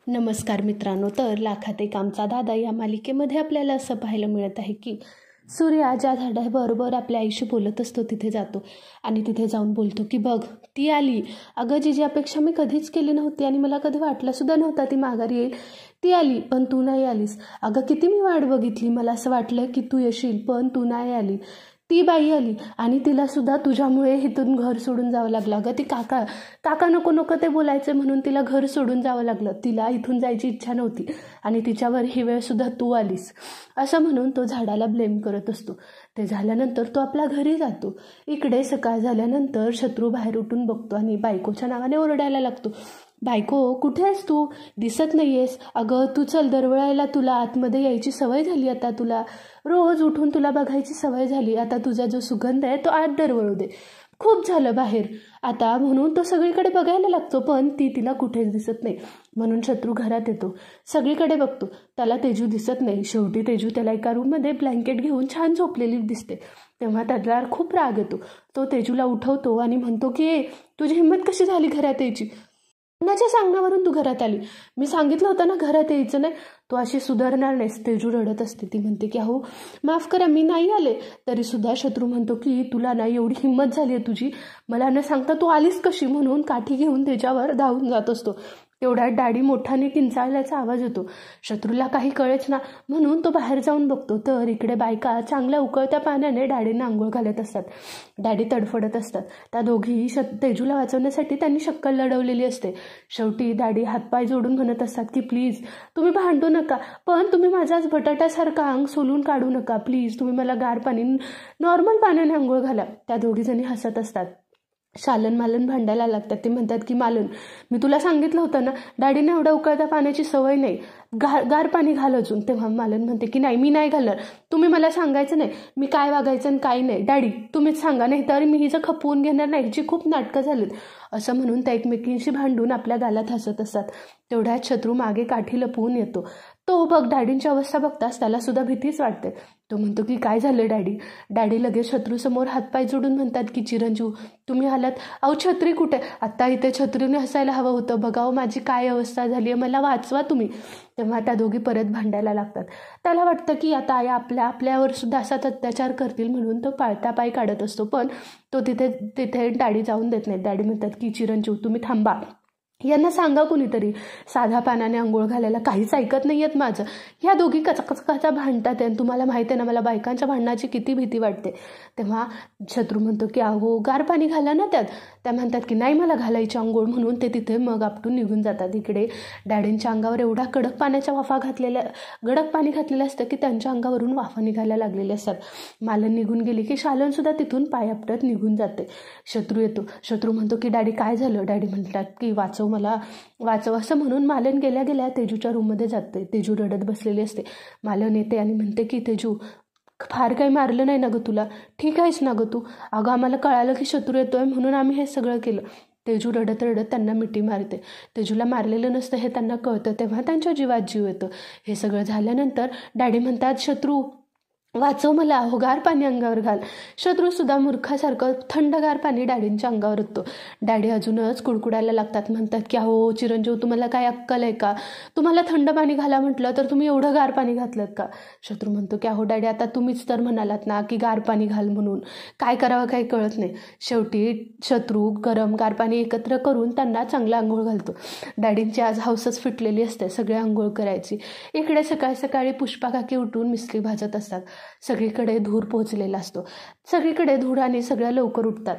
नमस्कार मित्रांनो. तर लाखात एक आमचा दादा या मालिकेमध्ये आपल्याला असं पाहायला मिळत आहे की सूर्या ज्या झाडाबरोबर आपल्या आईशी बोलत असतो तिथे जातो आणि तिथे जाऊन बोलतो की बघ ती आली. अगं जी अपेक्षा मी कधीच केली नव्हती आणि मला कधी वाटलंसुद्धा नव्हता ती माघारी येईल, ती आली पण तू नाही आलीस. अगं किती मी वाट बघितली, मला असं वाटलं की तू येशील पण तू नाही आली. ती बाई आली आणि तिलासुद्धा तुझ्यामुळे इथून घर सोडून जावं लागलं. अगं ती काका काका नको नको ते बोलायचे म्हणून तिला घर सोडून जावं लागलं. तिला इथून जायची इच्छा नव्हती आणि तिच्यावर ही वेळसुद्धा तू आलीस असं म्हणून तो झाडाला ब्लेम करत असतो. ते झाल्यानंतर तो आपल्या घरी जातो. इकडे सकाळ झाल्यानंतर शत्रू बाहेर उठून बघतो आणि बायकोच्या नावाने ओरडायला लागतो. बायको कुठे आहेस तू, दिसत नाहीयेस. अगं तू चल, दरवेळेला तुला आतमध्ये यायची सवय झाली, आता तुला रोज उठून तुला बघायची सवय झाली. आता तुझा जो सुगंध आहे तो आत दरवळू दे. खूप झालं बाहेर आता म्हणून तो सगळीकडे बघायला लागतो पण ती तिला कुठेच दिसत नाही. म्हणून शत्रू घरात येतो, सगळीकडे बघतो, त्याला तेजू दिसत नाही. शेवटी तेजू त्याला एका रूममध्ये ब्लँकेट घेऊन छान झोपलेली दिसते. तेव्हा त्याला खूप राग येतो. तो तेजूला उठवतो आणि म्हणतो की तुझी हिंमत कशी झाली घरात यायची, कोणाच्या सांगण्यावरून तू घरात आली, मी सांगितलं होतं ना घरात यायचं नाही, तू अशी सुधारणार नाहीस. तेजू रडत असते. ती म्हणते की अहो माफ करा मी नाही आले. तरी सुद्धा शत्रू म्हणतो की तुला नाही एवढी हिंमत झाली आहे तुझी, मला न सांगता तू आलीस कशी, म्हणून काठी घेऊन त्याच्यावर धावून जात असतो. तेवढ्यात डॅडी मोठाने किंचाळल्याचा आवाज येतो. शत्रूला काही कळेच ना म्हणून तो बाहेर जाऊन बघतो तर इकडे बायका चांगल्या उकळत्या पाण्याने डॅडींना आंघोळ घालत असतात. डॅडी तडफडत असतात. त्या दोघी तेजूला वाचवण्यासाठी त्यांनी शक्कल लढवलेली असते. शेवटी डॅडी हातपाय जोडून म्हणत असतात की प्लीज तुम्ही भांडू नका, पण तुम्ही माझाच बटाट्यासारखा अंग सोलून काढू नका, प्लीज तुम्ही मला गार पाणी नॉर्मल पाण्याने आंघोळ घाला. त्या दोघी जणी हसत असतात. शालन मालन भांडायला लागतात. ते म्हणतात की मालन मी तुला सांगितलं होतं ना डॅडीने एवढ्या उकळत्या पाण्याची सवय नाही, गार पाणी घाल अजून. तेव्हा मालन म्हणते की नाही मी नाही घालणार, तुम्ही मला सांगायचं नाही मी काय वागायचं आणि काय नाही, डॅडी तुम्हीच सांगा, नाही तर मी हिचं खपवून घेणार नाही, हिची खूप नाटकं झालीत असं म्हणून त्या एकमेकींशी भांडून आपल्या गालात हसत असतात. तेवढ्यात शत्रू मागे काठी लपवून येतो. तो बघ डॅडींची अवस्था बघताच त्याला सुद्धा भीतीच वाटते. तो म्हणतो की काय झालं डॅडी. डॅडी लगेच शत्रूसमोर हातपाय जोडून म्हणतात की चिरंजीव तुम्ही आलात, अहो छत्री कुठे, आत्ता इथे छत्रीने हसायला हवं होतं, बघाव माझी काय अवस्था झाली आहे, मला वाचवा तुम्ही. तेव्हा त्या दोघी परत भांडायला लागतात. त्याला वाटतं की आता आई आपल्यावर सुद्धा असाच अत्याचार करतील म्हणून तो पाळता पाय काढत असतो पण तो तिथे डॅडी जाऊन देत नाही. डॅडी म्हणतात की चिरंजीव तुम्ही थांबा, यांना सांगा कुणीतरी साधा पाण्याने आंघोळ घालायला, काहीच ऐकत नाही आहेत माझं. ह्या दोघी कचाकचा भांडतात आणि तुम्हाला माहिती आहे ना मला बायकांच्या भांडणाची किती भीती वाटते. तेव्हा शत्रू म्हणतो की अहो गार पाणी घाला ना त्यात. त्या म्हणतात की नाही मला घालायची आंघोळ, म्हणून ते तिथे मग आपटून निघून जातात. इकडे डॅडींच्या अंगावर एवढा गडक पाणी घातलेलं असतं की त्यांच्या अंगावरून वाफा निघायला लागलेल्या असतात. मालन निघून गेली की शालनसुद्धा तिथून पाय आपटत निघून जाते. शत्रू येतो. शत्रू म्हणतो की डॅडी काय झालं. डॅडी म्हणतात की मला वाचव असं म्हणून मालन गेल्या गेल्या तेजूच्या रूममध्ये जाते. तेजू रडत बसलेली असते. मालन येते आणि म्हणते की तेजू फार काही मारलं नाही ना गं तुला, ठीक आहेस ना गं तू. अगं आम्हाला कळालं की शत्रू येतोय म्हणून आम्ही हे सगळं केलं. तेजू रडत रडत त्यांना मिठी मारते. तेजूला मारलेलं नसतं हे त्यांना कळतं. तेव्हा त्यांच्या जीवात जीव येतो. हे सगळं झाल्यानंतर डॅडी म्हणतात शत्रू वाचव मला, हो गार पाणी अंगावर घाल. शत्रूसुद्धा मूर्खासारखं थंडगार पाणी डॅडींच्या अंगावर होतो. डॅडी अजूनच कुडकुडायला लागतात. म्हणतात की अहो चिरंजीव तुम्हाला काय अक्कल आहे का, तुम्हाला थंड पाणी घाला म्हटलं तर तुम्ही एवढं गार पाणी घातलं का. शत्रू म्हणतो की अहो डॅडी आता तुम्हीच तर म्हणालात ना की गार पाणी घाल म्हणून, काय करावं काही कळत नाही. शेवटी शत्रू गरम गार पाणी एकत्र करून त्यांना चांगला आंघोळ घालतो. डॅडींची आज हौसच फिटलेली असते सगळे आंघोळ करायची. इकडे सकाळी सकाळी पुष्पा काकी उठून मिसळी भाजत असतात. सगळीकडे धूर पोहोचलेला असतो. सगळीकडे धूर आणि सगळ्या लवकर उठतात.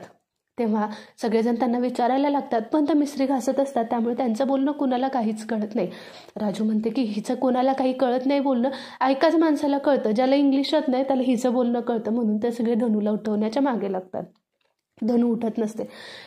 तेव्हा सगळेजण त्यांना विचारायला लागतात पण त्या मिसरी घासत असतात त्यामुळे त्यांचं बोलणं कुणाला काहीच कळत नाही. राजू म्हणते की हिचं कोणाला काही कळत नाही बोलणं, ऐकाच माणसाला कळतं, ज्याला इंग्लिश येत नाही त्याला हिचं बोलणं कळतं, म्हणून ते सगळे धनूला उठवण्याच्या मागे लागतात. धनू उठत नसते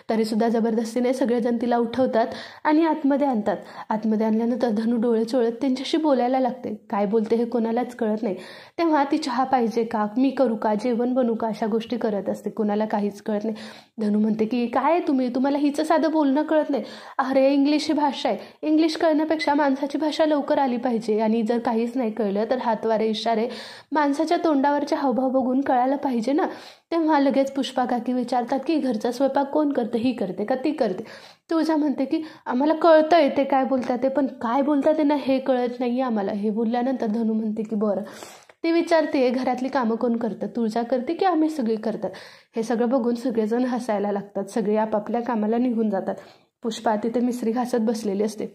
तरीसुद्धा जबरदस्तीने सगळेजण तिला उठवतात आणि आतमध्ये आणतात. आतमध्ये आणल्यानंतर धनू डोळे चोळत त्यांच्याशी बोलायला लागते. काय बोलते हे कोणालाच कळत नाही. तेव्हा ती चहा पाहिजे का, मी करू का, जेवण बनवू का, अशा गोष्टी करत असते. कोणाला काहीच कळत नाही. धनू म्हणते की काय तुम्हाला हिचं साधं बोलणं कळत नाही. अरे इंग्लिश ही भाषा आहे, इंग्लिश कळण्यापेक्षा माणसाची भाषा लवकर आली पाहिजे. आणि जर काहीच नाही कळलं तर हातवारे इशारे माणसाच्या तोंडावरचे हावभाव बघून कळायला पाहिजे ना. तेव्हा लगेच पुष्पा काकी विचारतात की घरचा स्वयंपाक कोण करतं, ही करते का ती करते. तुळजा म्हणते की आम्हाला कळतंय ते काय बोलतात ते, पण काय बोलतात ते ना हे कळत नाही आम्हाला. हे बोलल्यानंतर धनू म्हणते की बरं. ती विचारते घरातली कामं कोण करतं, तुळजा करते की आम्ही सगळी करतात. हे सगळं बघून सगळेजण हसायला लागतात. सगळे आपापल्या कामाला निघून जातात. पुष्पा तिथे मिसरी घासत बसलेली असते.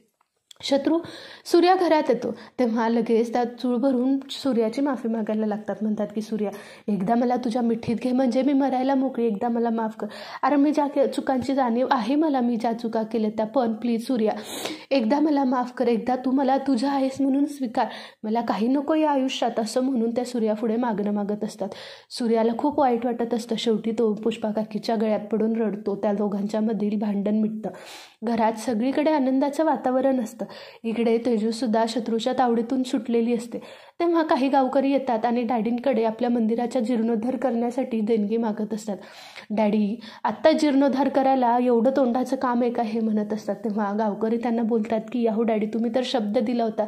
शत्रू सूर्या घरात येतो तेव्हा लगेच त्यात चूळ भरून सूर्याची माफी मागायला लागतात. म्हणतात की सूर्या एकदा मला तुझ्या मिठीत घे, म्हणजे मी मरायला मोकळी, एकदा मला माफ कर. अरे मी ज्या चुकांची जाणीव आहे मला, मी ज्या चुका केल्या त्या, पण प्लीज सूर्या एकदा मला माफ कर, एकदा तू मला तुझ्या आहेस म्हणून स्वीकार, मला काही नको या आयुष्यात, असं म्हणून त्या सूर्यापुढे मागणं मागत असतात. सूर्याला खूप वाईट वाटत असतं. शेवटी तो पुष्पा काकीच्या गळ्यात पडून रडतो. त्या दोघांच्या मधील भांडण मिटतं. घरात सगळीकडे आनंदाचं वातावरण असतं. इकडे तेजूसुद्धा शत्रूच्या तावडीतून सुटलेली असते. तेव्हा काही गावकरी येतात आणि डॅडींकडे आपल्या मंदिराचा जीर्णोद्धार करण्यासाठी देणगी मागत असतात. डॅडी आत्ता जीर्णोद्धार करायला एवढं तोंडाचं काम आहे का, हे म्हणत असतात. तेव्हा गावकरी त्यांना बोलतात की अहो डॅडी तुम्ही तर शब्द दिला होता.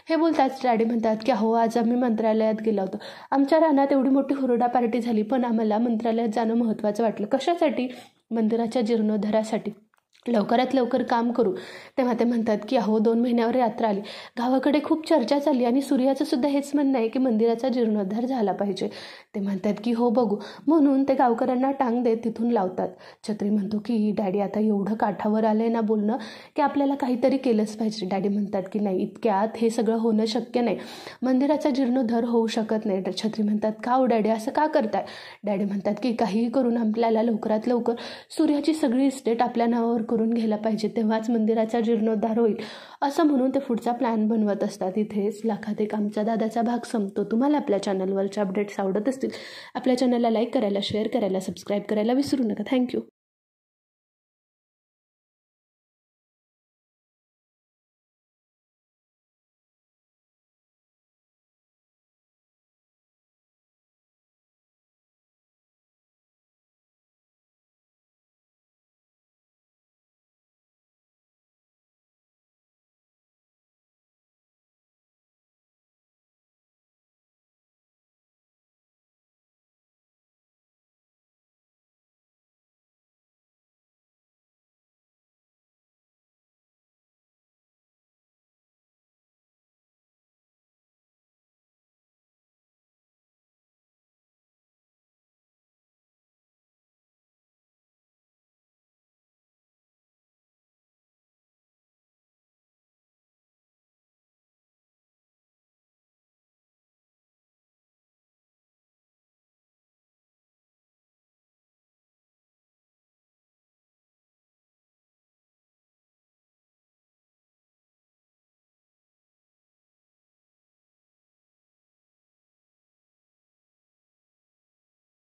हे बोलताच डॅडी म्हणतात की अहो आज आम्ही मंत्रालयात गेलो होतो. आमच्या रानात एवढी मोठी हुरडा पार्टी झाली, पण आम्हाला मंत्रालयात जाणं महत्त्वाचं वाटलं. कशासाठी? मंदिराच्या जीर्णोद्धारासाठी. लवकरात लवकर काम करू. तेव्हा ते म्हणतात की अहो 2 महिन्यावर यात्रा आली, गावाकडे खूप चर्चा झाली आणि सूर्याचं सुद्धा हेच म्हणणं आहे की मंदिराचा जीर्णोद्धार झाला पाहिजे. ते म्हणतात की हो बघू, म्हणून ते गावकऱ्यांना टांग देत तिथून लावतात. छत्री म्हणतो की डॅडी आता एवढं काठावर आलंय ना बोलणं की आपल्याला काहीतरी केलंच पाहिजे. डॅडी म्हणतात की नाही इतक्यात हे सगळं होणं शक्य नाही, मंदिराचा जीर्णोद्धार होऊ शकत नाही. छत्री म्हणतात का हो डॅडी असं का करताय? डॅडी म्हणतात की काहीही करून आपल्याला लवकरात लवकर सूर्याची सगळी इस्टेट आपल्या नावावर करून घ्यायला पाहिजे, तेव्हाच मंदिराचा जीर्णोद्धार होईल, असं म्हणून ते पुढचा प्लॅन बनवत असतात. इथेच लाखात एक आमचा दादाचा भाग संपतो. तुम्हाला आपल्या चॅनलवरचे अपडेट्स आवडत असतील आपल्या चॅनलला लाईक करायला, शेअर करायला, सबस्क्राईब करायला विसरू नका. थँक्यू.